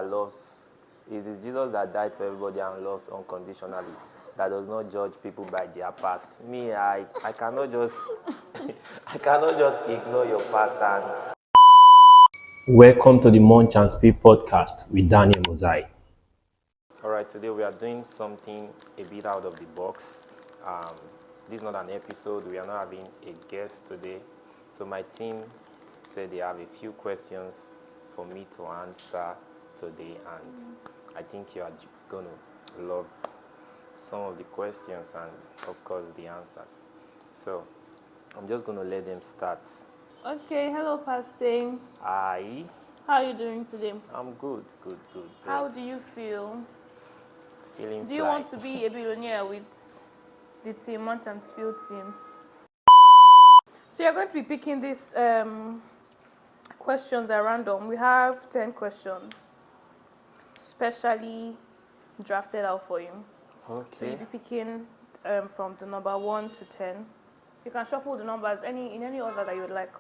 loves, it is Jesus that died for everybody and loves unconditionally, that does not judge people by their past. Me, I cannot just I cannot just ignore your past. And Welcome to the Munchandspillpodcast with Daniel Mosai. all right, today we are doing something a bit out of the box. This is not an episode. We are not having a guest today. So my team said they have a few questions for me to answer today, and I think you are going to love some of the questions and, of course, the answers. So I'm just going to let them start. Okay, hello, Pastor. Hi, How are you doing today? I'm good. How Great. do you feel? Feeling Do you fly. want to be a billionaire with the team, Munchandspill team? So you're going to be picking these questions at random. We have 10 questions, specially drafted out for you. So Okay. you'll be picking from the number 1 to 10. You can shuffle the numbers in any order that you would like,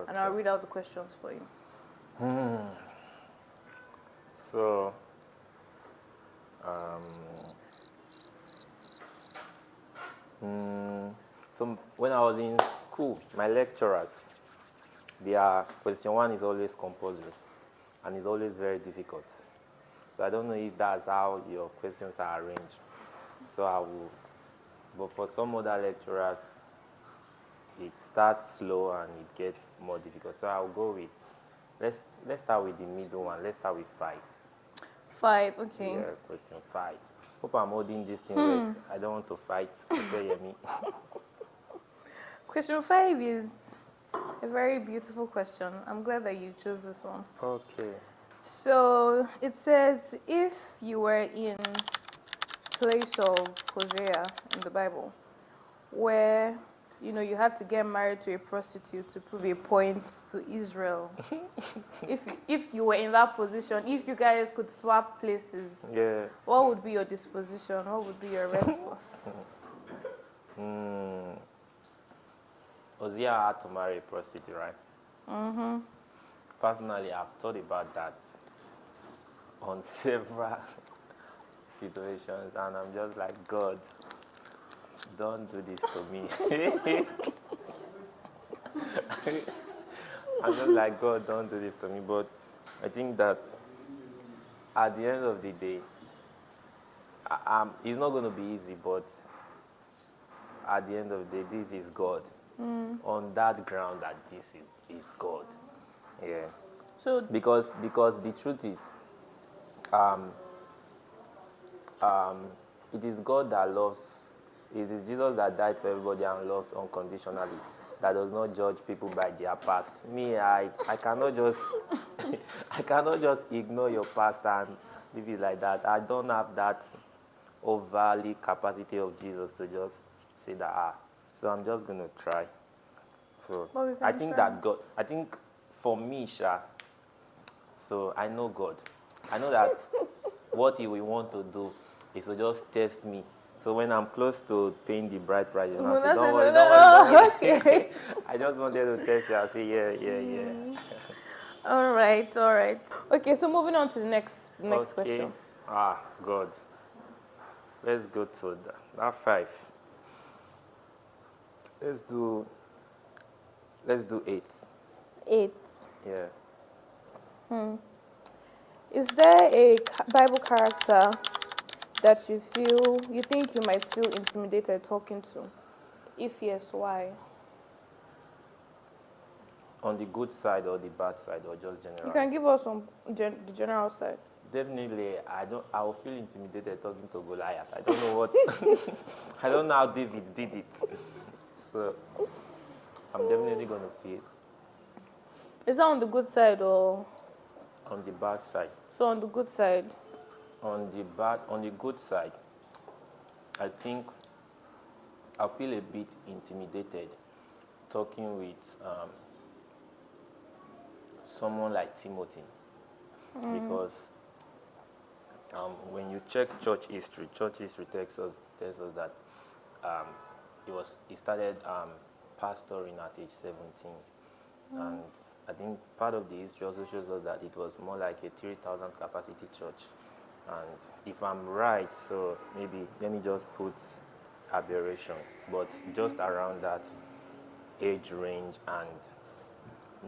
and I'll read out the questions for you. So, so when I was in school, my lecturers, their question 1 is always compulsory, and it's always very difficult. So I don't know if that's how your questions are arranged. So I will, but for some other lecturers, it starts slow and it gets more difficult. So I'll go with, let's start with the middle one. Let's start with 5. 5, okay. Yeah, question 5. Hope I'm holding this thing well. I don't want to fight. Okay, Yemi. Question 5 is a very beautiful question. I'm glad that you chose this one. Okay. So it says, if you were in place of Hosea in the Bible, where you had to get married to a prostitute to prove a point to Israel. if you were in that position, if you guys could swap places, Yeah. what would be your disposition? What would be your response? Hosea had to marry a prostitute, right? Personally, I've thought about that on several situations, and I'm just like, God, don't do this to me. I'm just like, God, don't do this to me. But I think that at the end of the day, it's not going to be easy, but at the end of the day, this is God. On that ground that this is God. Yeah. So Because the truth is, it is God that loves, it is Jesus that died for everybody and loves unconditionally, that does not judge people by their past. Me, I cannot just I cannot just ignore your past and leave it like that. I don't have that overly capacity of Jesus to just say that. So I'm just gonna try. So But we I can think try. that God, I think for me, so I know God. I know that what He will want to do is to just test me. So when I'm close to paying the bride price, I say, don't worry, don't worry. Okay. I just wanted to test you. I'll say, yeah. All right. Okay, so moving on to the next Okay. question. God. Let's go to that 5. Let's do 8. 8. Yeah. Is there a Bible character that you think you might feel intimidated talking to? If yes, why? On the good side or the bad side or just You general? can give us the general side. Definitely, I will feel intimidated talking to Goliath. I don't know what. I don't know how David did it. So I'm definitely going to feel Is that on the good side or on the bad side. so on the good side? On the good side, I think I feel a bit intimidated talking with someone like Timothy, because when you check church history tells us that he started pastoring at age 17, and I think part of the history also shows us that it was more like a 3,000 capacity church. And if I'm right, so maybe let me just put aberration, but just around that age range and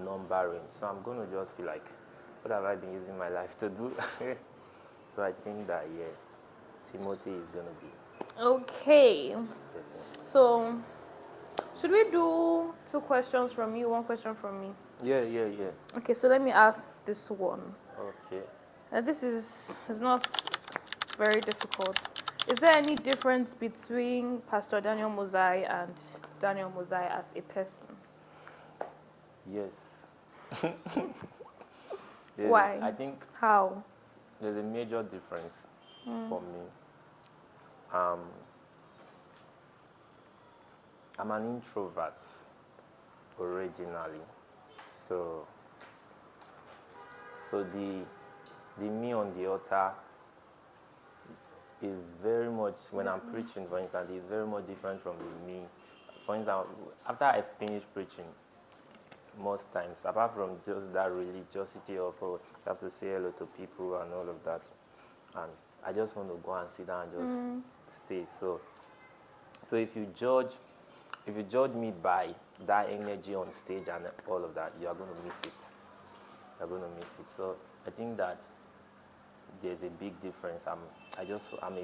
number range. So I'm going to just feel like, what have I been using my life to do? So I think that, yeah, Timothy is going to be Okay. person. So, should we do 2 questions from you, 1 question from me? Yeah. Okay, so let me ask this one. Okay. This is not very difficult. Is there any difference between Pastor Daniel Mosai and Daniel Mosai as a person? Yes. Why? I think How? there's a major difference for me. I'm an introvert originally, so the me on the altar is very much, when I'm preaching, for instance, is very much different from the me. For instance, after I finish preaching, most times, apart from just that religiosity of, oh, you have to say hello to people and all of that, and I just want to go and sit down and just stay. So if you judge me by that energy on stage and all of that, you are going to miss it. You're going to miss it. So I think that there's a big difference. I just want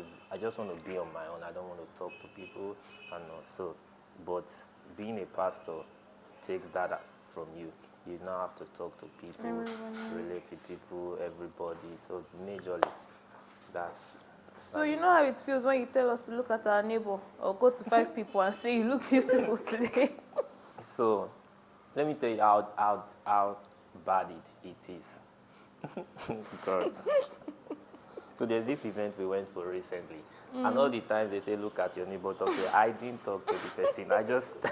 to be on my own. I don't want to talk to people and all. So, but being a pastor takes that from you. You now have to talk to people, relate with people, everybody. So majorly, that's. So you know how it feels when you tell us to look at our neighbor or go to 5 people and say you look beautiful today. So, let me tell you how bad it is. God. So there's this event we went for recently, and all the times they say, look at your neighbor, talk to her. I didn't talk to the person. I just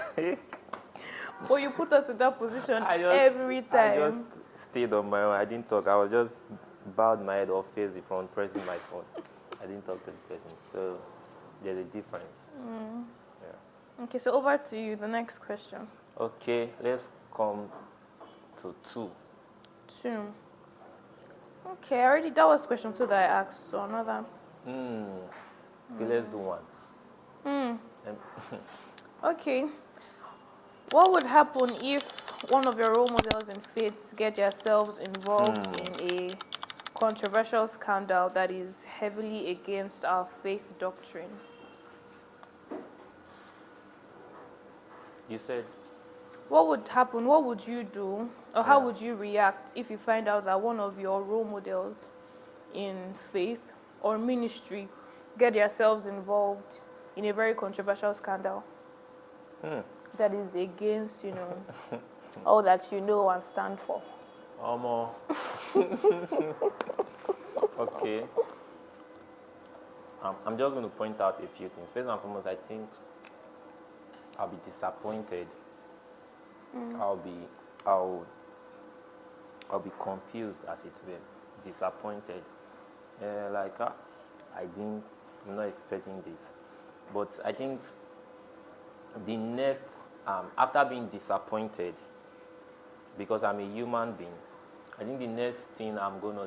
But you put us in that position every time. I just stayed on my own. I didn't talk. I was just bowed my head or face the front, pressing my phone. I didn't talk to the person. So there's a difference. Yeah. Okay, so over to you. The next question. Okay, let's come to 2. 2. Okay, already that was question 2 that I asked. So another. Okay, let's do 1. Okay. What would happen if one of your role models in faith get yourselves involved in a controversial scandal that is heavily against our faith doctrine? You said, What would happen? What would you do? Or how would you react if you find out that one of your role models in faith or ministry get yourselves involved in a very controversial scandal that is against, all that you know and stand for? Okay. I'm just going to point out a few things. First and foremost, I think I'll be disappointed. I'll be confused, as it were, disappointed. I'm not expecting this. But I think the next, after being disappointed, because I'm a human being, I think the next thing I'm going to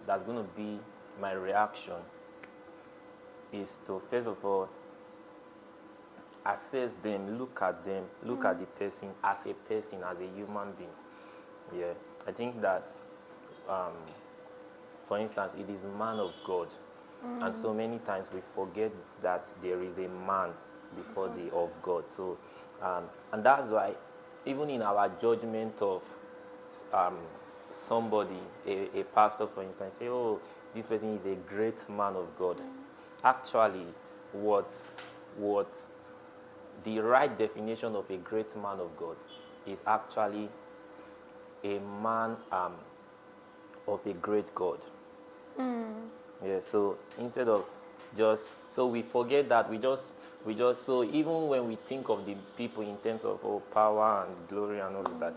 that's going to be my reaction is to, first of all, assess them, look at the person, as a human being. Yeah, I think that, for instance, it is man of God, and so many times we forget that there is a man before the of God. So, and that's why, even in our judgment of somebody, a pastor, for instance, say, oh, this person is a great man of God. Actually, what the right definition of a great man of God is actually a man of a great God. Yeah, so instead of so we forget that so even when we think of the people in terms of power and glory and all of that,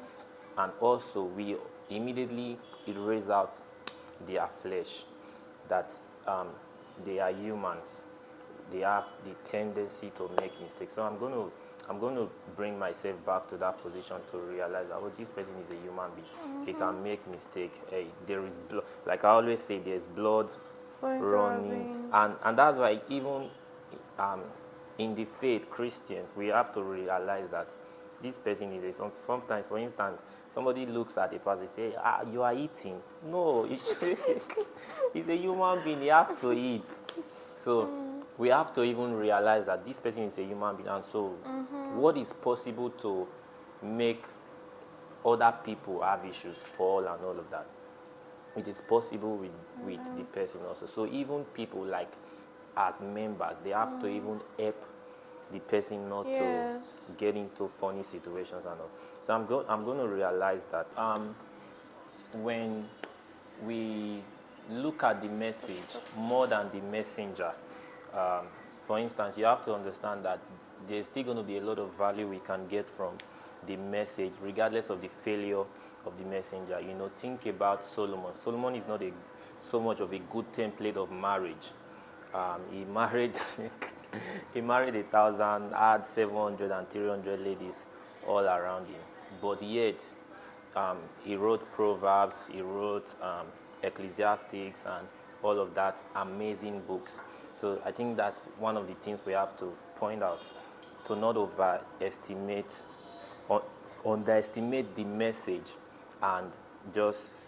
and also we immediately erase out their flesh, that they are humans. They have the tendency to make mistakes. So I'm going to bring myself back to that position to realize that, oh, this person is a human being. He can make mistake. Hey, there is blood. Like I always say, there's blood Flowing through our running, veins. and that's why even um, in the faith, Christians, we have to realize that this person is a sometimes, for instance, somebody looks at a person and say, you are eating. No, he's a human being. He has to eat. So we have to even realize that this person is a human being, and so what is possible to make other people have issues fall and all of that, it is possible with the person also. So even people like as members, they have to even help the person not Yes. to get into funny situations and all. So I'm going to realize that when we look at the message more than the messenger, for instance, you have to understand that there's still going to be a lot of value we can get from the message, regardless of the failure of the messenger. You know, think about Solomon. Solomon is not so much of a good template of marriage. He married he married 1,000, had 700 and 300 ladies all around him. But yet, he wrote Proverbs, he wrote Ecclesiastics, and all of that amazing books. So I think that's one of the things we have to point out, to not underestimate the message and just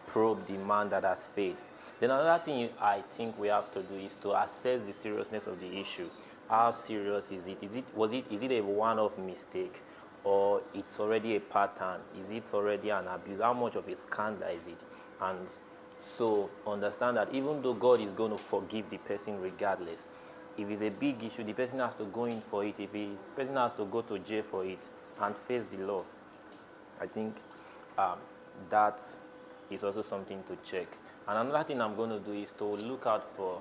probe the man that has failed. Then another thing I think we have to do is to assess the seriousness of the issue. How serious is it? Is it a one-off mistake, or it's already a pattern? Is it already an abuse? How much of a scandal is it? And so understand that even though God is going to forgive the person regardless, if it's a big issue, the person has to go in for it. If the person has to go to jail for it and face the law, I think that is also something to check. And another thing I'm going to do is to look out for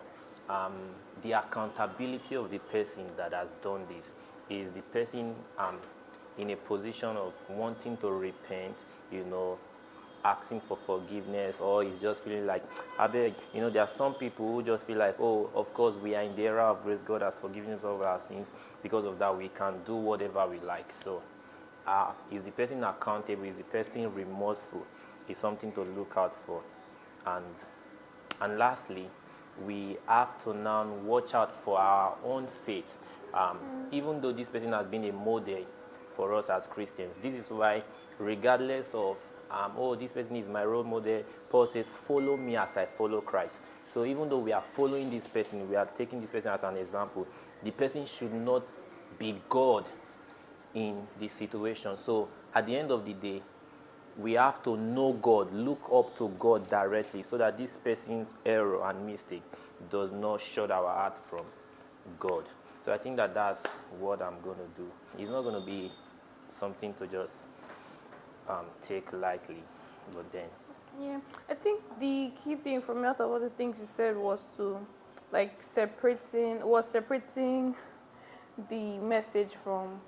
the accountability of the person that has done this. Is the person in a position of wanting to repent, asking for forgiveness, or is just feeling like, I beg, there are some people who just feel like, oh, of course, we are in the era of grace. God has forgiven us of our sins. Because of that, we can do whatever we like. So is the person accountable? Is the person remorseful? Is something to look out for. And lastly, we have to now watch out for our own faith. Even though this person has been a model for us as Christians, this is why, regardless of, this person is my role model, Paul says, follow me as I follow Christ. So even though we are following this person, we are taking this person as an example, the person should not be God in this situation. So at the end of the day, we have to know God, look up to God directly, so that this person's error and mistake does not shut our heart from God. So I think that's what I'm going to do. It's not going to be something to just take lightly, but then. Yeah, I think the key thing for me out of all the things you said was to separating the message from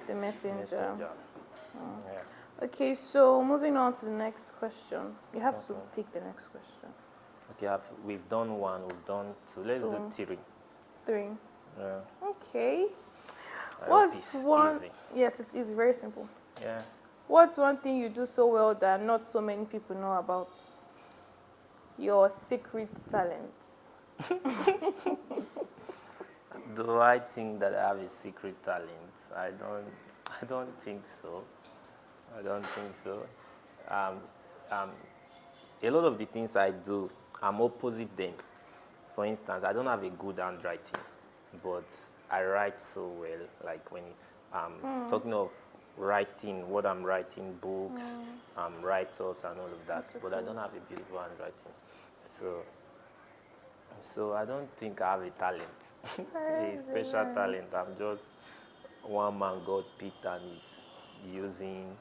the messenger. Yeah. Okay, so moving on to the next question. You have to pick the next question. Okay, we've done one, we've done two. Let's do three. 3. Yeah. Okay. I hope What's it's one? easy. Yes, it's easy, very simple. Yeah. What's one thing you do so well that not so many people know about? Your secret talents. Do I think that I have a secret talent? I don't think so. I don't think so. A lot of the things I do, I'm opposite them. For instance, I don't have a good handwriting, but I write so well. Like when talking of writing, what I'm writing, books, write-ups and all of that, but I don't have a beautiful handwriting. So I don't think I have a talent, a special talent. I'm just one man God picked and is using.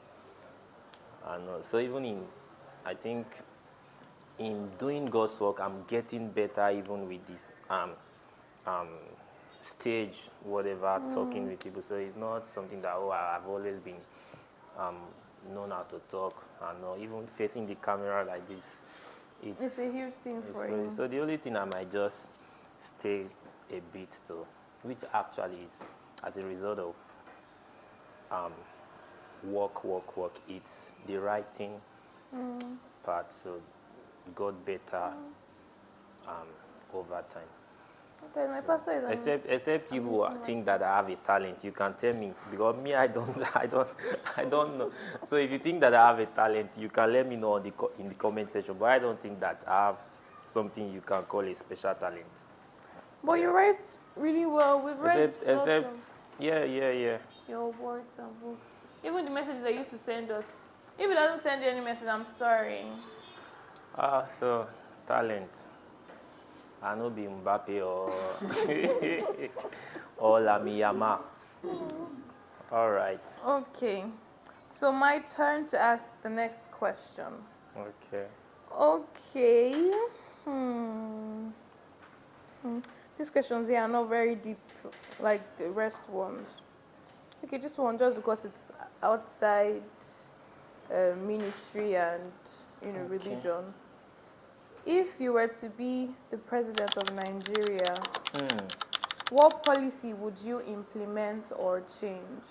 And so even I think in doing God's work, I'm getting better even with this stage, whatever, talking with people. So it's not something that, I've always been known how to talk, and even facing the camera like this. It's a huge thing for you. So the only thing I might just stay a bit to, which actually is as a result of work. It's the writing part, so got better over time. Okay, my pastor is Except you who think that I have a talent, you can tell me, because me, I don't know. So if you think that I have a talent, you can let me know in the comment section. But I don't think that I have something you can call a special talent. But you write really well. We've read Except, yeah. your words and books. Even the messages I used to send us. If it doesn't send you any message, I'm sorry. So talent. I know be Mbappe or or Lami Yama. All right. Okay. So my turn to ask the next question. Okay. Okay. These questions here are not very deep like the rest ones. Okay, this one just because it's outside ministry and religion. If you were to be the president of Nigeria, what policy would you implement or change?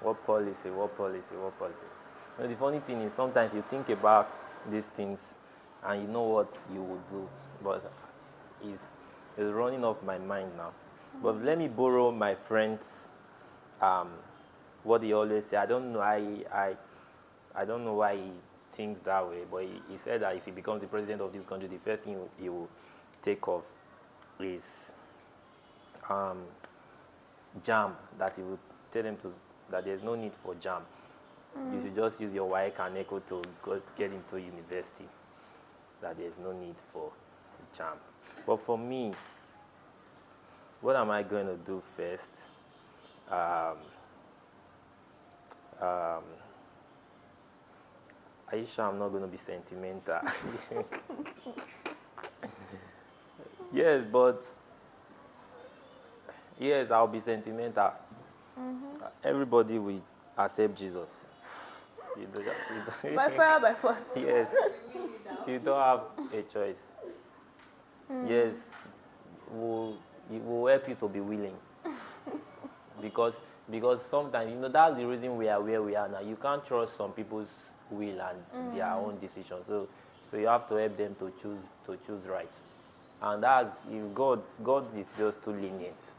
What policy? The funny thing is sometimes you think about these things and you know what you would do, but it's running off my mind now. But let me borrow my friend's what he always say. I don't know. I don't know why he thinks that way, but he said that if he becomes the president of this country, the first thing he will take off is jam. That he will tell them that there's no need for jam. You should just use your WAEC and ECHO to get into university. That there's no need for jam. But for me, what am I going to do first? Are you sure I'm not going to be sentimental? Yes, I'll be sentimental. Everybody will accept Jesus. By fire, by force. Yes, you don't have a choice. Yes, it will help you to be willing. Because sometimes, that's the reason we are where we are now. You can't trust some people's will and their own decisions. So you have to help them to choose right. And that's if God is just too lenient.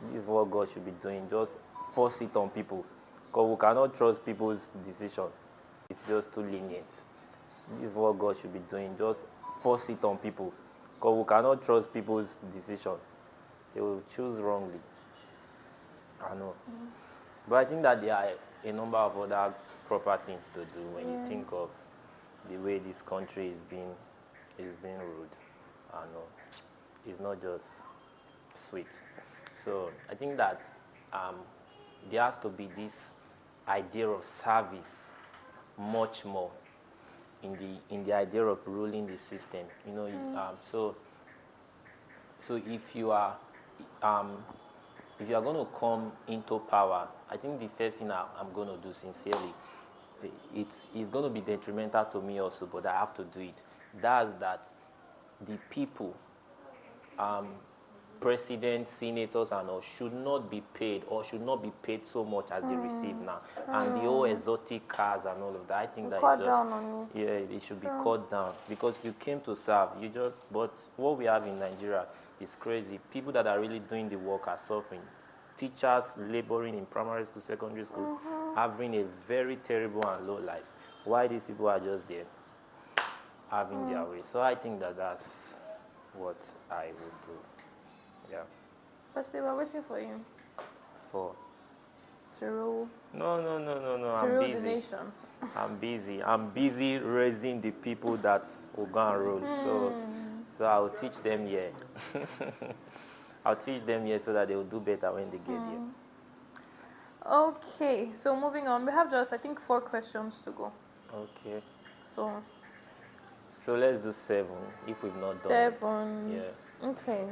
This is what God should be doing. Just force it on people. Because we cannot trust people's decision. It's just too lenient. This is what God should be doing. Just force it on people. Because we cannot trust people's decision. They will choose wrongly. I know. But I think that there are a number of other proper things to do when you think of the way this country is being ruled. I know. It's not just sweet. So I think that there has to be this idea of service much more in the idea of ruling the system. So if you are going to come into power, I think the first thing I'm going to do sincerely, it's going to be detrimental to me also, but I have to do it. That's that the people, presidents, senators, and all should not be paid so much as they receive now. And the whole exotic cars and all of that, I think that is just, it should be cut down, because you came to serve. But what we have in Nigeria is crazy. People that are really doing the work are suffering. Teachers laboring in primary school, secondary school, having a very terrible and low life. Why these people are just there, having their way. So I think that that's what I would do. Yeah. But they were waiting for you. For? To rule. No. To I'm rule busy. the nation. I'm busy raising the people that will go and rule. So I'll teach them here. I'll teach them here so that they will do better when they get here. Okay, so moving on. We have just, I think, 4 questions to go. Okay. So let's do 7 if we've not done 7. it. Yeah. Okay.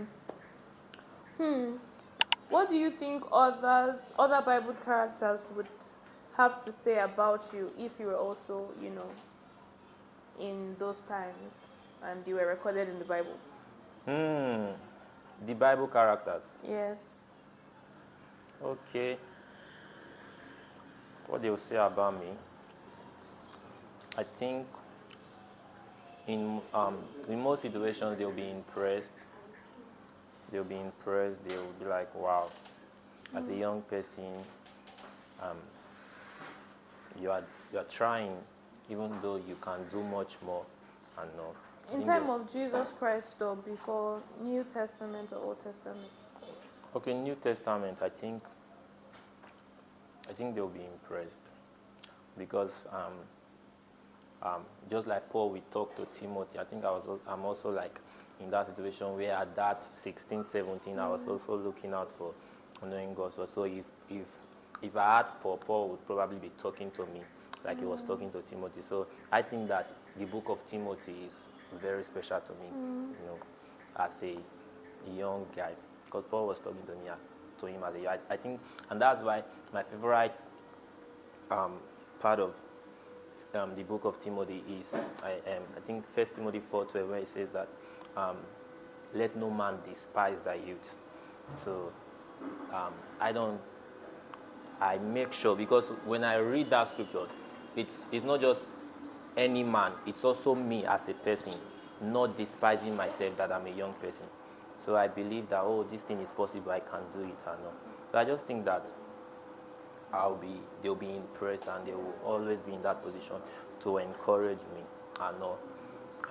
What do you think other Bible characters would have to say about you if you were also, in those times and you were recorded in the Bible? The Bible characters. Yes. Okay. What they will say about me? I think in most situations they'll be impressed. They'll be impressed. They'll be like, "Wow, as a young person, um, you are trying, even though you can do much more." And no. In time of Jesus Christ, though, before New Testament or Old Testament? Okay, New Testament. I think they'll be impressed because just like Paul, we talked to Timothy. I think I'm also like in that situation where at that 16, 17, I was also looking out for knowing God. So if I had Paul would probably be talking to me like he was talking to Timothy. So I think that the book of Timothy is very special to me, as a young guy, because Paul was talking to him as a young. I think, and that's why my favorite part of the book of Timothy is I think 1 Timothy 4:12, where it says that let no man despise thy youth. So I make sure, because when I read that scripture, it's not just any man, it's also me as a person, not despising myself that I'm a young person. So I believe that, this thing is possible, I can do it, and all. So I just think that they'll be impressed, and they will always be in that position to encourage me and all.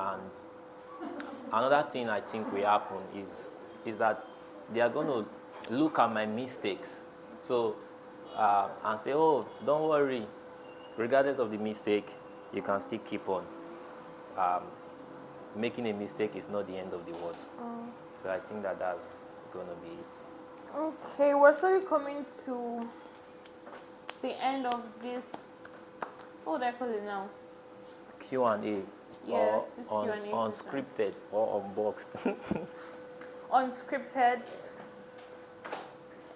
And another thing I think will happen is that they are going to look at my mistakes, so and say, don't worry, regardless of the mistake, you can still keep on. Making a mistake is not the end of the world. So I think that's going to be it. Okay, we're slowly coming to the end of this. What would I call it now? Q&A. Yes, this or Q&A unscripted or unboxed. Unscripted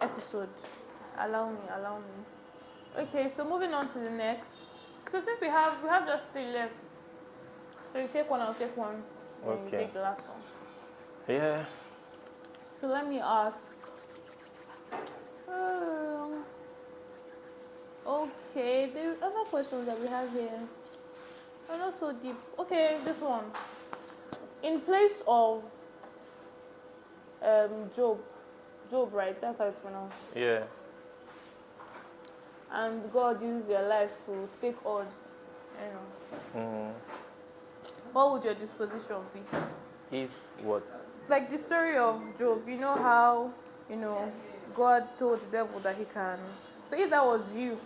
episode. Allow me. Okay, so moving on to the next. So since we have just 3 left, so you take one, I'll take one, and you Okay. take the last one. Yeah. So let me ask. Okay, the other questions that we have here are not so deep. Okay, this one. In place of Job, right? That's how it's pronounced. Yeah. And God used your life to stake odds. What would your disposition be? If what? Like the story of Job, you know how, God told the devil that he can. So if that was you,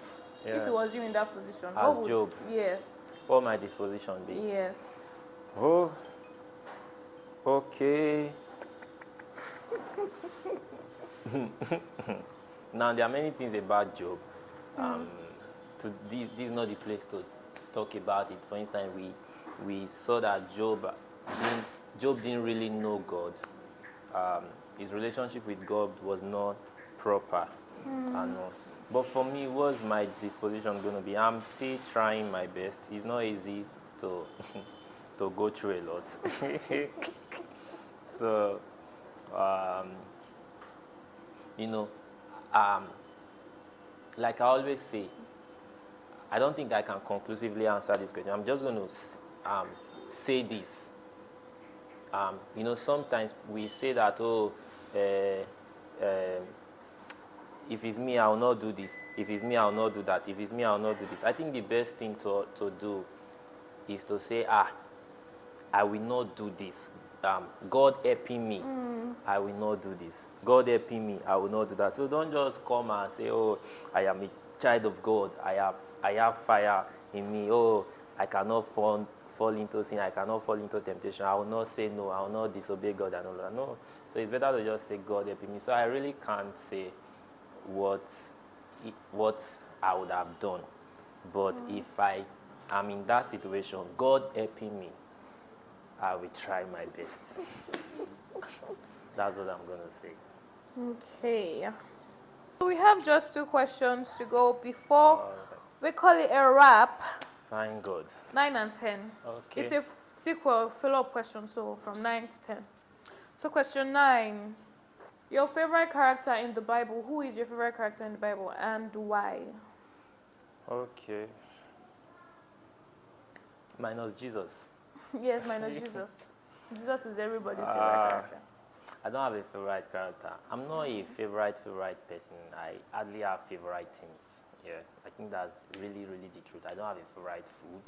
if it was you in that position, As what would, Job. Yes. What my disposition be? Yes. Oh. Okay. Now there are many things about Job. This is not the place to talk about it. For instance, we saw that Job didn't really know God. His relationship with God was not proper. And but for me, what's my disposition going to be? I'm still trying my best. It's not easy to to go through a lot. So, like I always say, I don't think I can conclusively answer this question. I'm just going to say this. Sometimes we say that, if it's me, I will not do this. If it's me, I will not do that. If it's me, I will not do this. I think the best thing to do is to say, I will not do this. God helping me, I will not do this. God helping me, I will not do that. So don't just come and say, I am a child of God. I have fire in me. I cannot fall into sin. I cannot fall into temptation. I will not say no. I will not disobey God and all that. No. So it's better to just say God helping me. So I really can't say what I would have done. But if I am in that situation, God helping me, I will try my best. That's what I'm going to say. Okay. So we have just 2 questions to go before we call it a wrap. Thank God. 9 and 10. Okay. It's a sequel follow-up question, so from 9 to 10. So question 9. Your favorite character in the Bible. Who is your favorite character in the Bible and why? Okay. Minus Jesus. Yes, minus Jesus. Jesus is everybody's favorite Uh, character. I don't have a favorite character. I'm not a favorite person. I hardly have favorite things. Yeah, I think that's really the truth. I don't have a favorite food.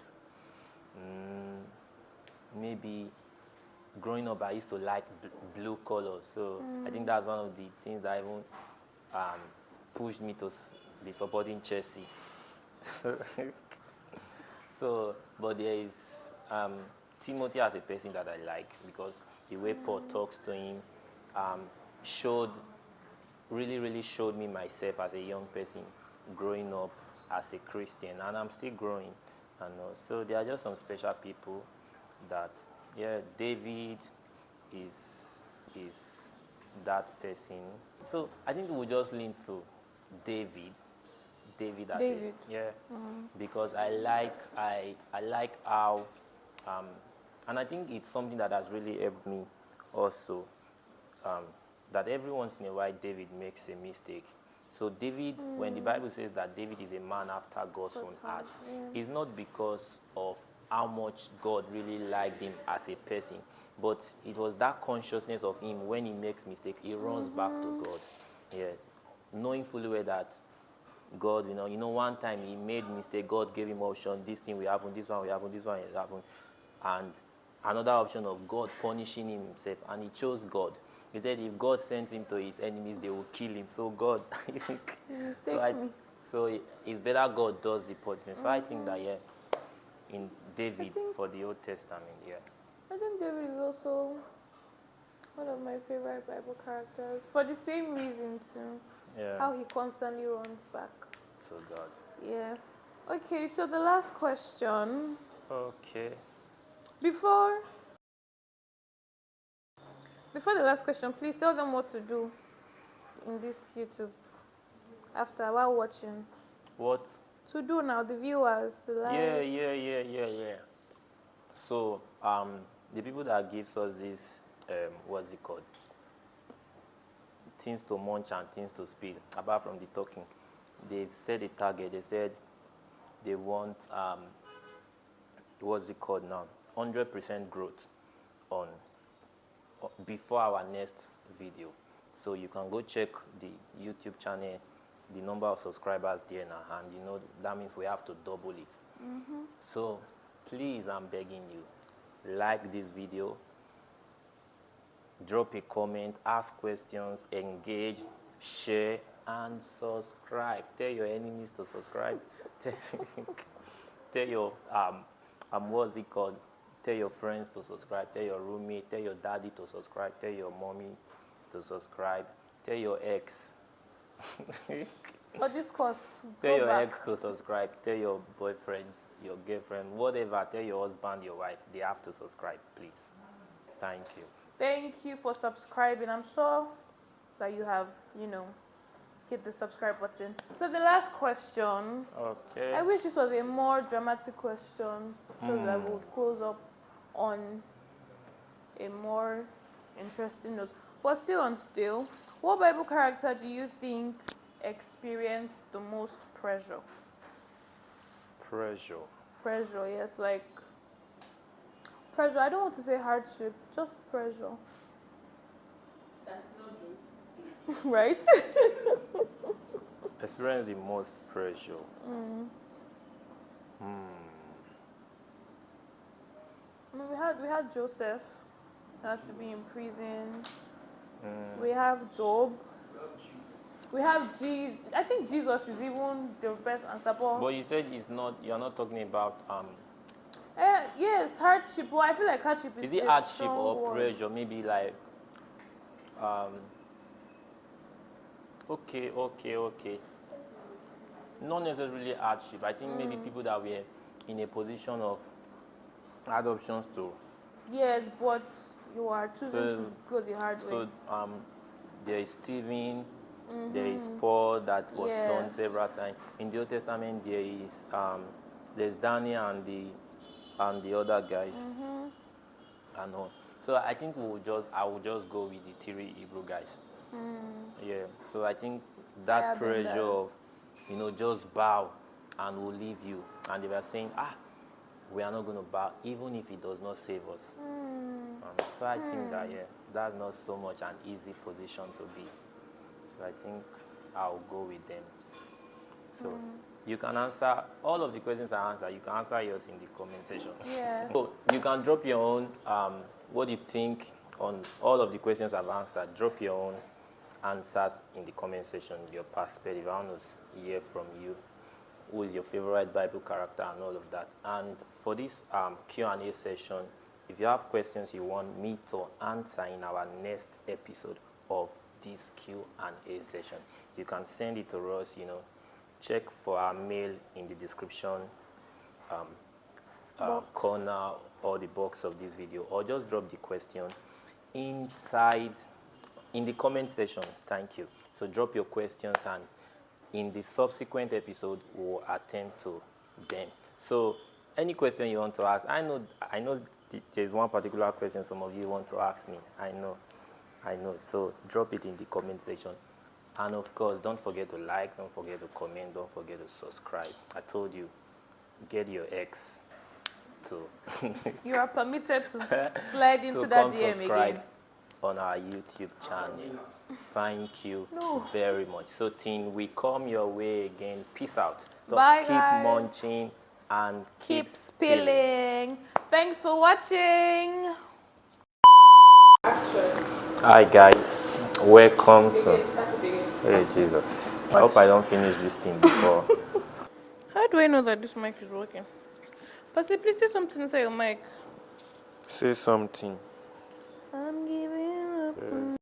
Maybe growing up, I used to like blue color, so I think that's one of the things that even pushed me to be supporting Chelsea. So, but there is Timothy as a person that I like because the way Paul talks to him um, showed really showed me myself as a young person growing up as a Christian, and I'm still growing. And so there are just some special people that, yeah, David is that person. So I think we'll just lean to David. David as David. a, yeah, because I like how and I think it's something that has really helped me also, that every once in a while David makes a mistake. So David, when the Bible says that David is a man after God's own heart, it's not because of how much God really liked him as a person, but it was that consciousness of him when he makes mistake, he runs back to God. Yes, knowing fully well that God, one time he made mistake, God gave him option, this thing will happen, this one will happen, this one will happen. And another option of God punishing him himself, and he chose God. He said if God sent him to his enemies, they will kill him. So God, so it's better God does the punishment. So I think that, yeah, in David for the Old Testament, yeah. I think David is also one of my favorite Bible characters for the same reason too. Yeah. How he constantly runs back. To God. Yes. Okay, so the last question. Okay. Before the last question, please tell them what to do in this YouTube after while watching. What? To do now, the viewers. Yeah. So, the people that gives us this, what's it called? Things to munch and things to speed, apart from the talking, they've set a target. They said they want, what's it called now? 100% growth on before our next video. So you can go check the YouTube channel, the number of subscribers there now, and that means we have to double it. So please, I'm begging you, like this video, drop a comment, ask questions, engage, share, and subscribe. Tell your enemies to subscribe. Tell your what's it called? Tell your friends to subscribe. Tell your roommate. Tell your daddy to subscribe. Tell your mommy to subscribe. Tell your ex. For this course, Tell your ex to subscribe. Tell your boyfriend, your girlfriend, whatever. Tell your husband, your wife. They have to subscribe, please. Thank you. Thank you for subscribing. I'm sure that you have, hit the subscribe button. So the last question. Okay. I wish this was a more dramatic question so that we would close up on a more interesting note. But still on still, what Bible character do you think experienced the most pressure? Pressure. Pressure, yes, like pressure. I don't want to say hardship, just pressure. That is not true. Right? Experience the most pressure. I mean, we had Joseph, had to be in prison. We have Job. We have Jesus. I think Jesus is even the best answer. But you said you're not talking about Yes, hardship. Well, I feel like hardship is it a hardship strong or word. pressure? Maybe like okay. Not necessarily hardship. I think maybe people that were in a position of adoptions too. Yes, but you are choosing to go the hard way. So there is Stephen, there is Paul that was stoned Yes. several times. In the Old Testament, there is there's Daniel and the other guys. And all. So I think I will just go with the three Hebrew guys. Yeah. So I think that pressure of, just bow and we'll leave you. And they were saying, we are not going to bow, even if it does not save us. So I think that, that's not so much an easy position to be. So I think I'll go with them. So you can answer all of the questions I answer. You can answer yours in the comment section. Yes. So you can drop your own, what do you think on all of the questions I've answered. Drop your own answers in the comment section, your perspective. I want to hear from you. Who is your favorite Bible character and all of that. And for this Q&A session, if you have questions you want me to answer in our next episode of this Q&A session, you can send it to us, check for our mail in the description corner or the box of this video, or just drop the question inside in the comment section. Thank you. So drop your questions, and in the subsequent episode we'll attend to them. So any question you want to ask, I know there's one particular question some of you want to ask me. I know. So drop it in the comment section. And of course, don't forget to like, don't forget to comment, don't forget to subscribe. I told you, get your ex to You are permitted to slide into to that come DM subscribe again. on our YouTube channel. Thank you very much. So, team, we come your way again. Peace out. Bye, keep guys. munching and Keep spilling. Thanks for watching. Hi, guys. Welcome to. Hey, Jesus. I hope I don't finish this thing before. How do I know that this mic is working? Pastor, please say something inside your mic. Say something. I'm giving up.